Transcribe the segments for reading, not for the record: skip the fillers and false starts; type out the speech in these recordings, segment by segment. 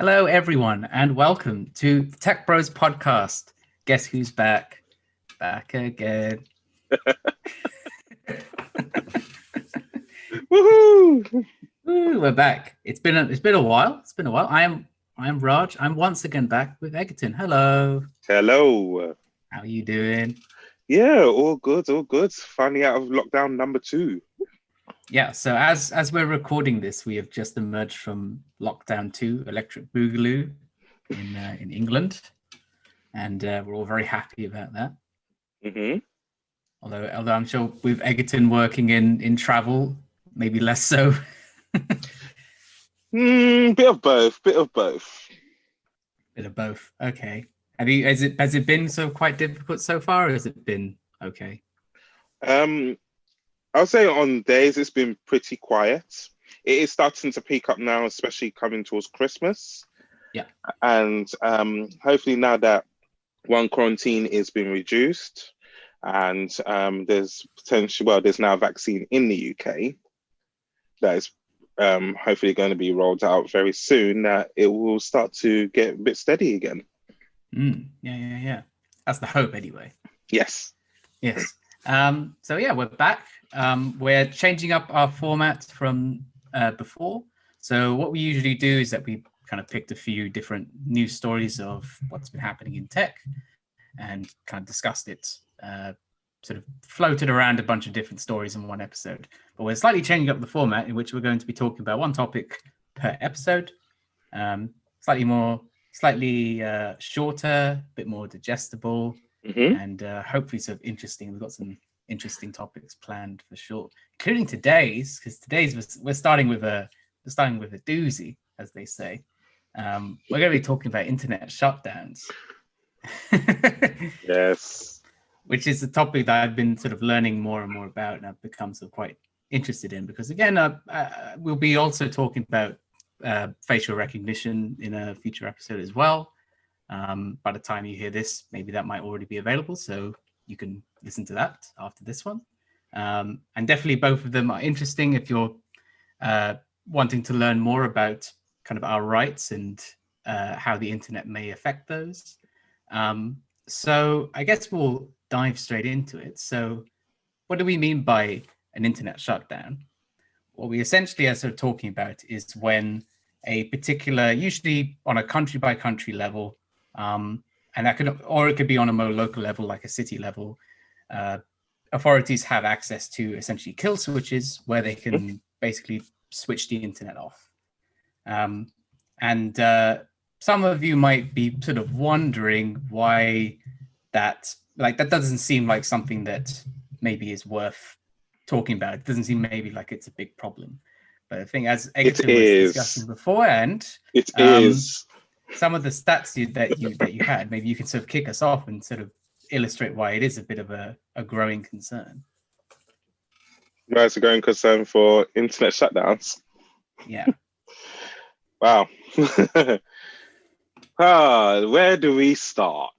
Hello, everyone, and welcome to the Tech Bros podcast. Guess who's back? Back again. Woohoo! Woo, we're back. It's been a while. I am Raj. I'm once again back with Egerton. Hello. Hello. How are you doing? Yeah, all good, all good. Finally out of lockdown number 2. Yeah. So as we're recording this, we have just emerged from lockdown 2, Electric Boogaloo, in England, and we're all very happy about that. Mm-hmm. Although I'm sure with Egerton working in travel, maybe less so. Bit of both. Bit of both. Okay. Has it been quite difficult so far, or has it been okay? I'll say on days it's been pretty quiet. It is starting to pick up now, especially coming towards Christmas. Yeah. And hopefully now that one quarantine is being reduced, and there's now a vaccine in the UK that is hopefully going to be rolled out very soon, that it will start to get a bit steady again. Yeah. That's the hope anyway. Yes. So yeah, we're back. We're changing up our format from before. So what we usually do is that we kind of picked a few different news stories of what's been happening in tech and kind of discussed it, sort of floated around a bunch of different stories in one episode. But we're slightly changing up the format in which we're going to be talking about one topic per episode, slightly shorter, a bit more digestible, and hopefully sort of interesting. We've got some interesting topics planned for sure, including today's, because we're starting with a doozy, as they say. We're going to be talking about internet shutdowns. Yes. Which is a topic that I've been sort of learning more and more about, and I've become sort of quite interested in, because again, we'll be also talking about facial recognition in a future episode as well. By the time you hear this, maybe that might already be available, so you can listen to that after this one. And definitely both of them are interesting if you're wanting to learn more about kind of our rights and how the internet may affect those. So I guess we'll dive straight into it. So what do we mean by an internet shutdown? What we essentially are sort of talking about is when a particular, usually on a country by country level, and it could be on a more local level, like a city level, authorities have access to essentially kill switches where they can basically switch the internet off. And some of you might be sort of wondering why that doesn't seem like something that maybe is worth talking about. It doesn't seem maybe like it's a big problem. But I think, as Egerton was discussing beforehand, it is some of the stats that you had, maybe you can sort of kick us off and sort of illustrate why it is a bit of a growing concern. Why it's a growing concern for internet shutdowns? Yeah. Wow. Where do we start?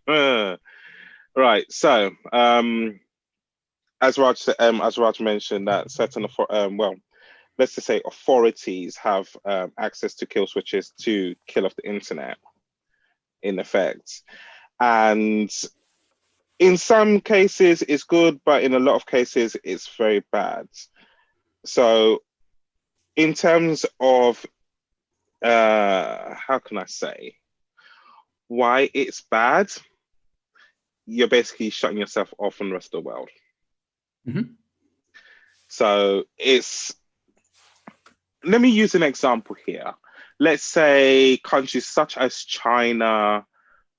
Right. So, as Raj mentioned, that certain let's just say authorities have access to kill switches to kill off the internet, in effect. And in some cases it's good, but in a lot of cases it's very bad. So in terms of how can I say why it's bad, you're basically shutting yourself off from the rest of the world. So let me use an example here. Let's say countries such as China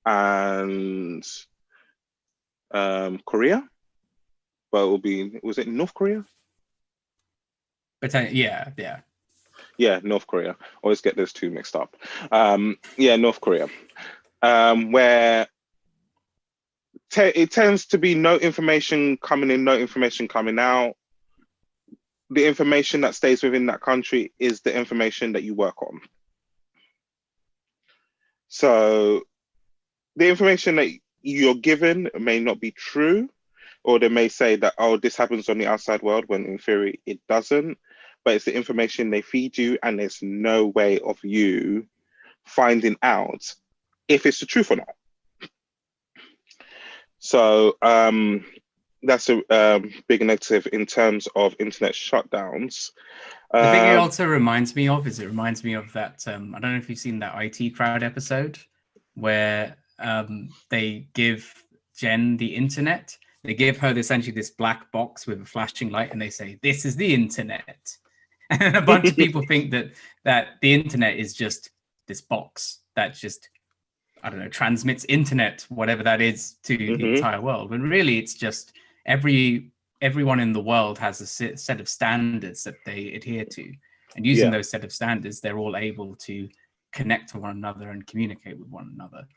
and Korea. Well, was it North Korea? Yeah, North Korea. Always get those two mixed up. North Korea, where it tends to be no information coming in, no information coming out. The information that stays within that country is the information that you work on. So the information that you're given may not be true, or they may say that, oh, this happens on the outside world, when in theory it doesn't. but it's the information they feed you, and there's no way of you finding out if it's the truth or not. So that's a big negative in terms of internet shutdowns. The thing it also reminds me of is, it reminds me of that, I don't know if you've seen that IT Crowd episode where they give Jen the internet. They give her essentially this black box with a flashing light, and they say, "This is the internet." And a bunch of people think that the internet is just this box that just, I don't know, transmits internet, whatever that is, to the entire world. When really it's just everyone in the world has a set of standards that they adhere to. And using those set of standards, they're all able to connect to one another and communicate with one another.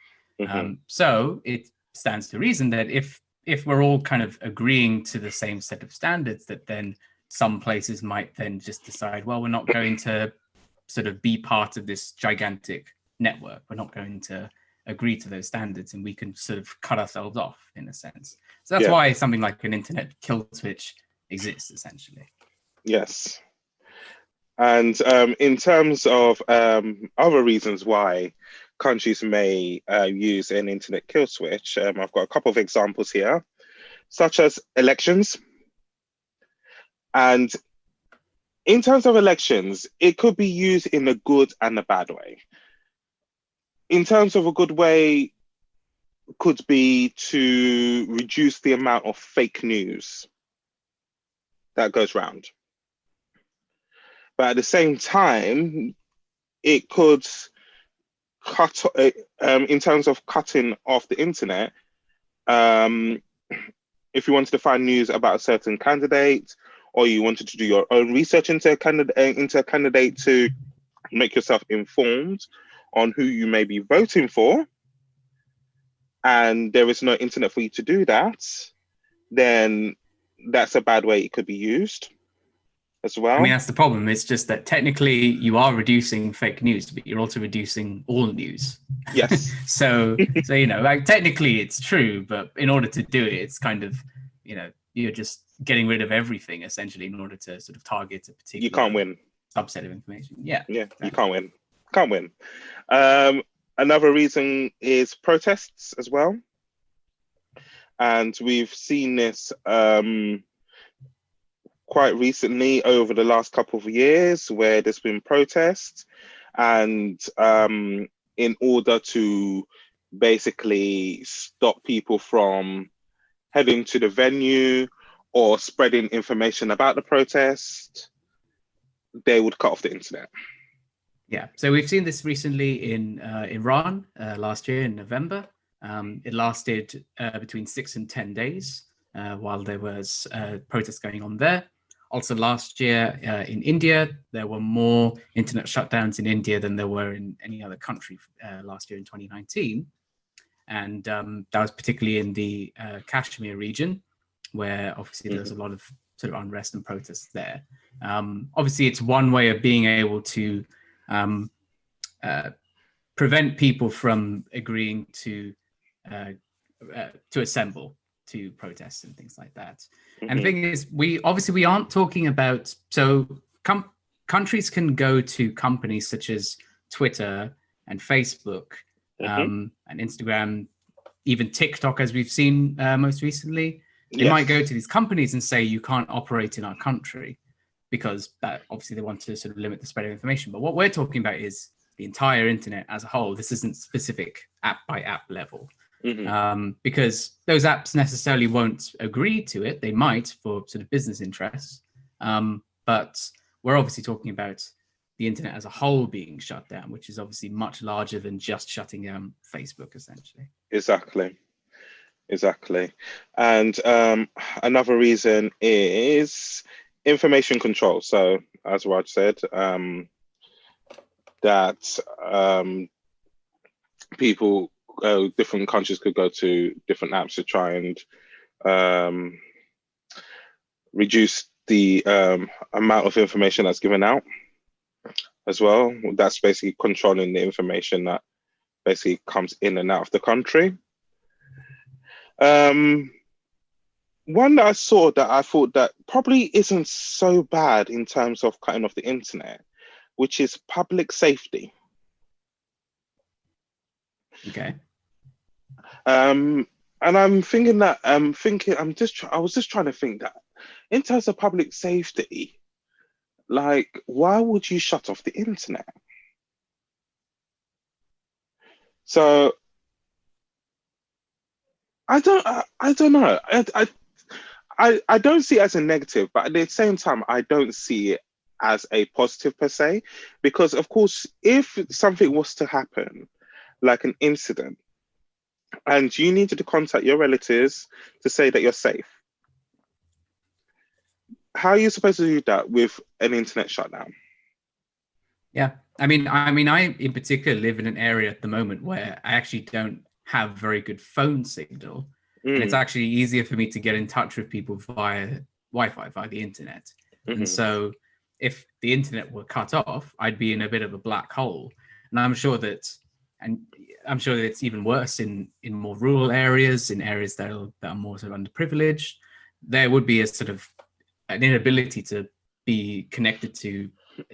So it stands to reason that if we're all kind of agreeing to the same set of standards, that then some places might then just decide, well, we're not going to sort of be part of this gigantic network. We're not going to agree to those standards, and we can sort of cut ourselves off in a sense. So that's why something like an internet kill switch exists, essentially. Yes. And in terms of other reasons why countries may use an internet kill switch, I've got a couple of examples here, such as elections. And in terms of elections, it could be used in a good and a bad way. In terms of a good way, could be to reduce the amount of fake news that goes around. But at the same time, it could cut, in terms of cutting off the internet, if you wanted to find news about a certain candidate, or you wanted to do your own research into a candidate to make yourself informed on who you may be voting for, and there is no internet for you to do that, then that's a bad way it could be used as well. I mean, that's the problem. It's just that technically you are reducing fake news, but you're also reducing all news. Yes. so you know, like technically it's true, but in order to do it, it's kind of, you know, you're just getting rid of everything essentially in order to sort of target a particular, you can't win, subset of information. Yeah. Exactly. You can't win. Another reason is protests as well. And we've seen this quite recently over the last couple of years, where there's been protests, and in order to basically stop people from heading to the venue or spreading information about the protest, they would cut off the internet. Yeah, so we've seen this recently in Iran last year in November. It lasted between 6 and 10 days while there was protests going on there. Also last year in India, there were more internet shutdowns in India than there were in any other country last year in 2019. And that was particularly in the Kashmir region, where obviously there's a lot of sort of unrest and protests there. Obviously, it's one way of being able to prevent people from agreeing to assemble to protests and things like that. And the thing is, we aren't talking about, so countries can go to companies such as Twitter and Facebook and Instagram, even TikTok, as we've seen most recently. They might go to these companies and say, you can't operate in our country, because that obviously they want to sort of limit the spread of information. But what we're talking about is the entire internet as a whole. This isn't specific app by app level, because those apps necessarily won't agree to it. They might for sort of business interests, but we're obviously talking about the internet as a whole being shut down, which is obviously much larger than just shutting down Facebook, essentially. Exactly. And another reason is information control. So as Raj said, that people, different countries could go to different apps to try and reduce the amount of information that's given out as well. That's basically controlling the information that basically comes in and out of the country. one that I saw that I thought that probably isn't so bad in terms of cutting off the internet, which is public safety. Okay. And I'm thinking that I was just trying to think that in terms of public safety, like, why would you shut off the internet? So I don't know. I don't see it as a negative, but at the same time, I don't see it as a positive per se, because of course, if something was to happen, like an incident, and you needed to contact your relatives to say that you're safe, how are you supposed to do that with an internet shutdown? Yeah. I in particular live in an area at the moment where I actually don't have very good phone signal. And it's actually easier for me to get in touch with people via Wi-Fi, via the internet. And so if the internet were cut off, I'd be in a bit of a black hole. And I'm sure that it's even worse in more rural areas, in areas that are more sort of underprivileged. There would be a sort of an inability to be connected to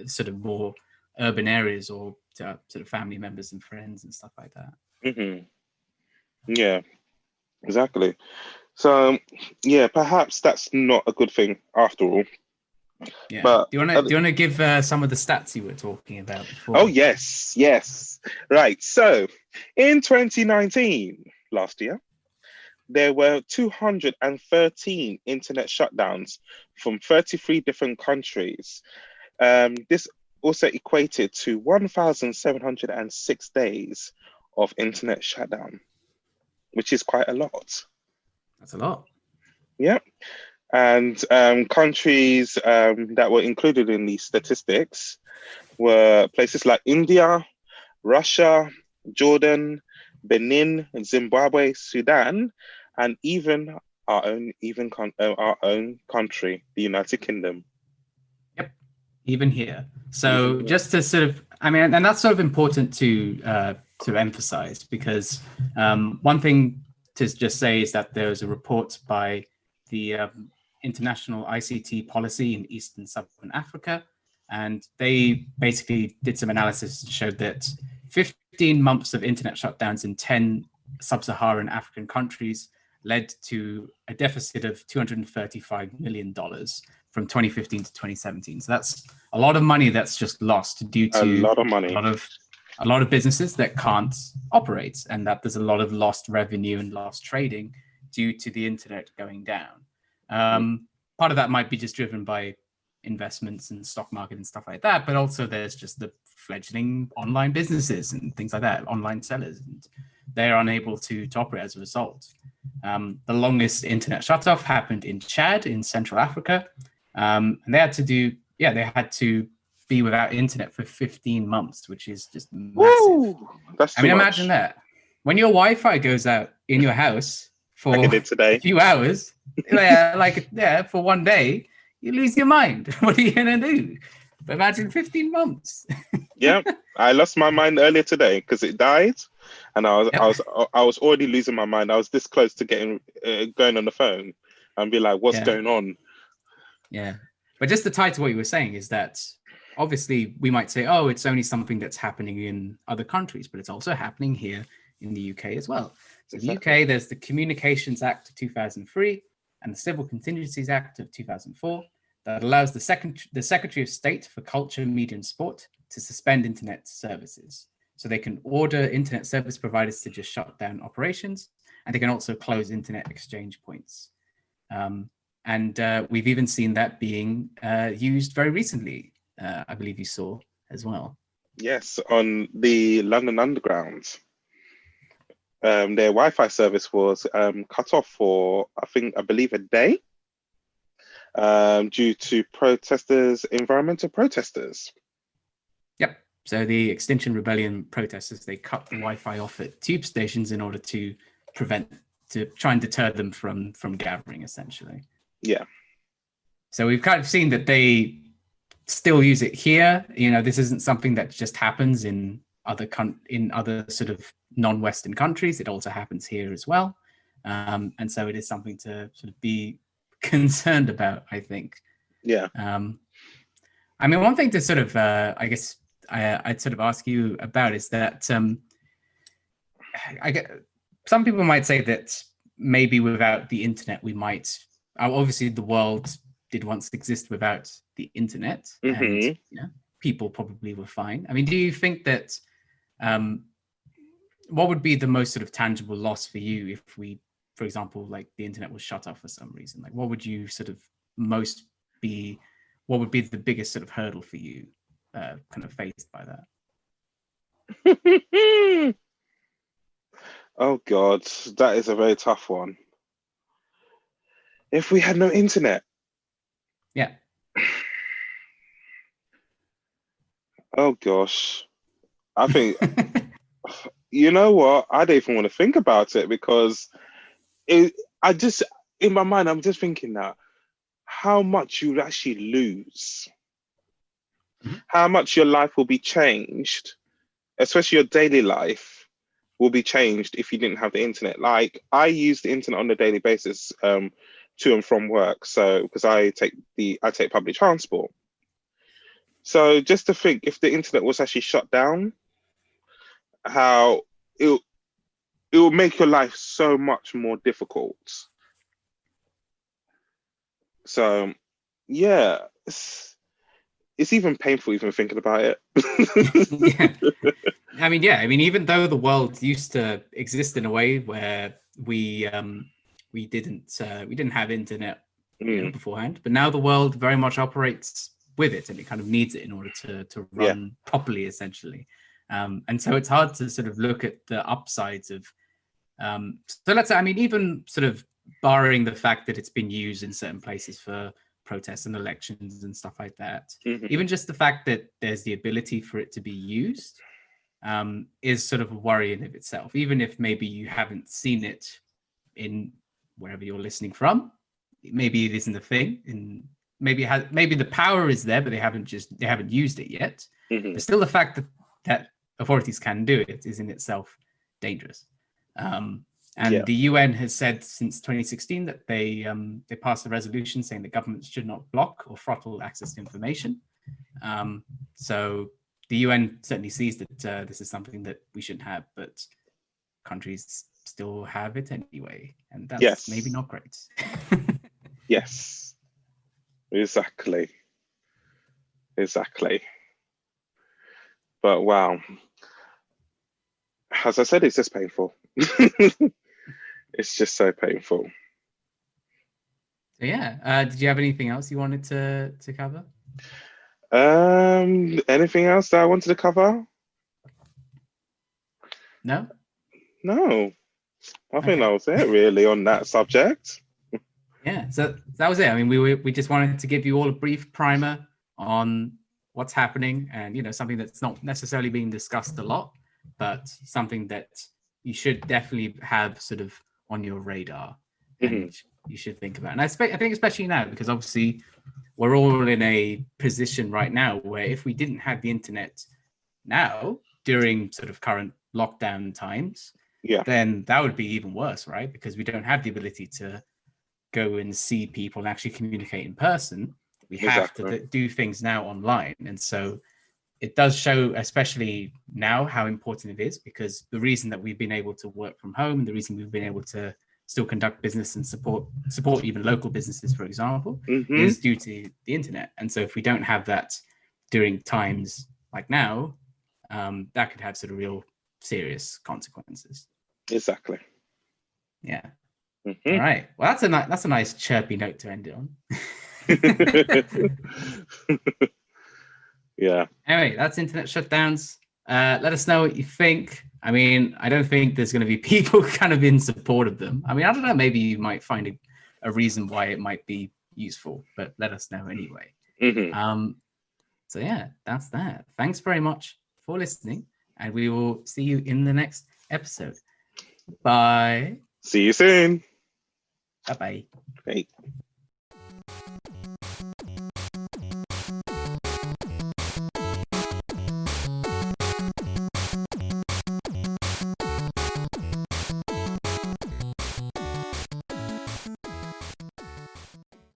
sort of more urban areas or to sort of family members and friends and stuff like that. Yeah, exactly. So yeah, perhaps that's not a good thing after all. Yeah. But do you want to give some of the stats you were talking about before? Oh yes. Right. So in 2019, last year, there were 213 internet shutdowns from 33 different countries. This also equated to 1,706 days of internet shutdown, which is quite a lot. That's a lot. Yeah. And countries that were included in these statistics were places like India, Russia, Jordan, Benin, Zimbabwe, Sudan, and even our own country, the United Kingdom. Yep, even here. So just to sort of, and that's sort of important to emphasize, because one thing to just say is that there was a report by the International ICT Policy in East and Southern Africa, and they basically did some analysis and showed that 15 months of internet shutdowns in 10 sub-Saharan African countries led to a deficit of $235 million from 2015 to 2017. So that's a lot of money that's just lost due to a lot of money, a lot of businesses that can't operate, and that there's a lot of lost revenue and lost trading due to the internet going down. Part of that might be just driven by investments in the stock market and stuff like that, but also there's just the fledgling online businesses and things like that, online sellers, and they're unable to operate as a result. The longest internet shutoff happened in Chad in Central Africa, and they had to be without internet for 15 months, which is just massive. Woo! That's too much. Imagine that. When your Wi-Fi goes out in your house for a few hours, for one day, you lose your mind. What are you gonna do? But imagine 15 months. Yeah, I lost my mind earlier today because it died, and I was already losing my mind. I was this close to getting going on the phone and be like, "What's going on?" Yeah, but just to tie to what you were saying is that obviously we might say, "Oh, it's only something that's happening in other countries," but it's also happening here in the UK as well. So exactly. The UK, there's the Communications Act of 2003 and the Civil Contingencies Act of 2004 that allows the Secretary of State for Culture, Media and Sport to suspend internet services. So they can order internet service providers to just shut down operations, and they can also close internet exchange points. And we've even seen that being used very recently, I believe you saw as well. Yes, on the London Underground. Their Wi-Fi service was cut off for, I believe, a day due to environmental protesters. Yep. So the Extinction Rebellion protesters, they cut the Wi-Fi off at tube stations in order to try and deter them from gathering, essentially. Yeah. So we've kind of seen that they still use it here. This isn't something that just happens in other sort of non-Western countries. It also happens here as well. And so it is something to sort of be concerned about, I think. Yeah. I mean, one thing to sort of, I guess, I'd sort of ask you about is that I get some people might say that maybe without the internet, we might. Obviously, the world did once exist without the internet, and you know, people probably were fine. I mean, do you think that? What would be the most sort of tangible loss for you if we, for example, like the internet was shut off for some reason? Like, what would you sort of most be? What would be the biggest sort of hurdle for you, kind of faced by that? Oh God, that is a very tough one. If we had no internet. Yeah. Oh gosh. I think, you know what? I don't even want to think about it because in my mind, I'm just thinking that how much you actually lose, how much your life will be changed, especially your daily life will be changed if you didn't have the internet. Like, I use the internet on a daily basis to and from work. So because I take public transport. So just to think, if the internet was actually shut down, how it will make your life so much more difficult. So yeah, it's even painful even thinking about it. Yeah. I mean, even though the world used to exist in a way where we didn't have internet, you know, beforehand, but now the world very much operates with it, and it kind of needs it in order to run properly, essentially. And so it's hard to sort of look at the upsides of. So let's say, I mean, even sort of barring the fact that it's been used in certain places for protests and elections and stuff like that, even just the fact that there's the ability for it to be used is sort of a worry in of itself, even if maybe you haven't seen it in wherever you're listening from. Maybe it isn't a thing, and maybe the power is there, but they haven't used it yet. But still, the fact that authorities can do it is in itself dangerous. And the UN has said since 2016 that they passed a resolution saying that governments should not block or throttle access to information. So the UN certainly sees that this is something that we shouldn't have, but countries still have it anyway, and that's maybe not great. Yes, exactly. But wow, as I said, it's just painful. It's just so painful. So yeah, did you have anything else you wanted to cover? Anything else that I wanted to cover? No. I think that was it really on that subject. Yeah, so that was it. I mean, we just wanted to give you all a brief primer on what's happening, and you know, something that's not necessarily being discussed a lot, but something that you should definitely have sort of on your radar, and you should think about. And I think especially now, because obviously we're all in a position right now where if we didn't have the internet now during sort of current lockdown times, then that would be even worse, right? Because we don't have the ability to go and see people and actually communicate in person. We have to do things now online. And so it does show, especially now, how important it is, because the reason that we've been able to work from home, the reason we've been able to still conduct business and support even local businesses, for example, is due to the internet. And so if we don't have that during times like now, that could have sort of real serious consequences. Exactly. Yeah. All right. Well, that's a nice chirpy note to end it on. Yeah. Anyway, that's internet shutdowns. Let us know what you think. I mean, I don't think there's going to be people kind of in support of them. I mean, I don't know. Maybe you might find a reason why it might be useful, but let us know anyway. So yeah, that's that. Thanks very much for listening, and we will see you in the next episode. Bye. See you soon. Bye-bye. Bye.